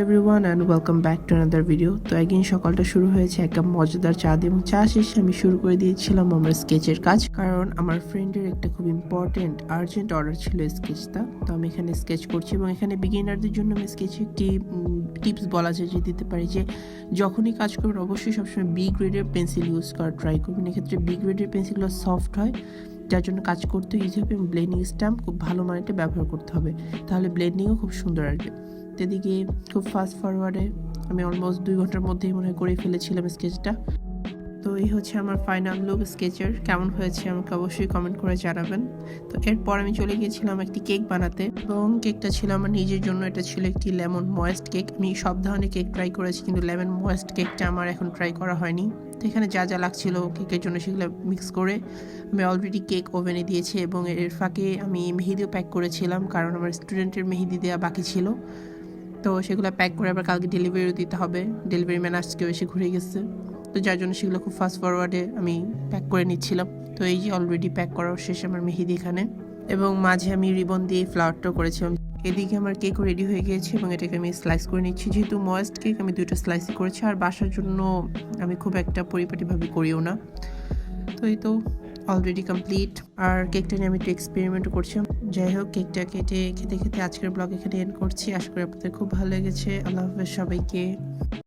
Everyone and welcome back to another video. তো একদিন সকালটা শুরু হয়েছে এক কাপ মজাদার চা দিয়ে, এবং চা শেষে আমি শুরু করে দিয়েছিলাম আমার স্কেচের কাজ, কারণ আমার ফ্রেন্ডের একটা খুব ইম্পর্টেন্ট আর্জেন্ট অর্ডার ছিল স্কেচটা। তো আমি এখানে স্কেচ করছি, এবং এখানে বিগিনারদের জন্য আমি স্কেচে একটি টিপস বলা যায় যে দিতে পারি যে যখনই কাজ করবেন অবশ্যই সবসময় বি গ্রেডের পেন্সিল ইউজ করার ট্রাই করবেন। এক্ষেত্রে বি গ্রেডের পেন্সিলগুলো সফট হয়, যার জন্য কাজ করতে ইজি হবে, এবং ব্লেন্ডিং স্ট্যাম্প খুব ভালো মানেটা ব্যবহার করতে হবে, তাহলে ব্লেন্ডিংও খুব সুন্দর আসবে। এদিকে খুব ফাস্ট ফরওয়ার্ডে আমি অলমোস্ট 2 ঘন্টার মধ্যেই মনে হয় করে ফেলেছিলাম স্কেচটা। তো এই হচ্ছে আমার ফাইনাল লুক স্কেচের। কেমন হয়েছে আমাকে অবশ্যই কমেন্ট করে জানাবেন। তো এরপর আমি চলে গিয়েছিলাম একটি কেক বানাতে, এবং কেকটা ছিল আমার নিজের জন্য। এটা ছিল একটি লেমন ময়েস্ট কেক। আমি সব ধরনের কেক ট্রাই করেছি, কিন্তু লেমন ময়েস্ট কেকটা আমার এখন ট্রাই করা হয়নি। তো এখানে যা যা লাগছিল কেকের জন্য সেগুলো মিক্স করে আমি অলরেডি কেক ওভেনে দিয়েছি, এবং এর ফাঁকে আমি মেহেদিও প্যাক করেছিলাম, কারণ আমার স্টুডেন্টের মেহেদি দেওয়া বাকি ছিল। তো সেগুলো প্যাক করে আবার কালকে ডেলিভারিও দিতে হবে। ডেলিভারি ম্যান আজকেও এসে ঘুরে গেছে, তো যার জন্য সেগুলো খুব ফাস্ট ফরওয়ার্ডে আমি প্যাক করে নিচ্ছিলাম। তো এই যে অলরেডি প্যাক করাও শেষ আমার মেহেদি এখানে, এবং মাঝে আমি রিবন দিয়ে ফ্লাওয়ারটাও করেছিলাম। এদিকে আমার কেকও রেডি হয়ে গিয়েছে, এবং এটাকে আমি স্লাইস করে নিচ্ছি। যেহেতু ময়েস্ট কেক আমি 2টা স্লাইসই করেছি, আর বাসার জন্য আমি খুব একটা পরিপাটিভাবে করিও না। তো এই তো অলরেডি কমপ্লিট। আর কেকটা নিয়ে আমি একটু এক্সপেরিমেন্টও করছিলাম। যাই হোক, কেকটা কেটে খেতে খেতে আজকের ব্লগ এখানে এন্ড করছি। আশা করি আপনাদের খুব ভালো লেগেছে। আল্লাহ হাফেজ সবাইকে।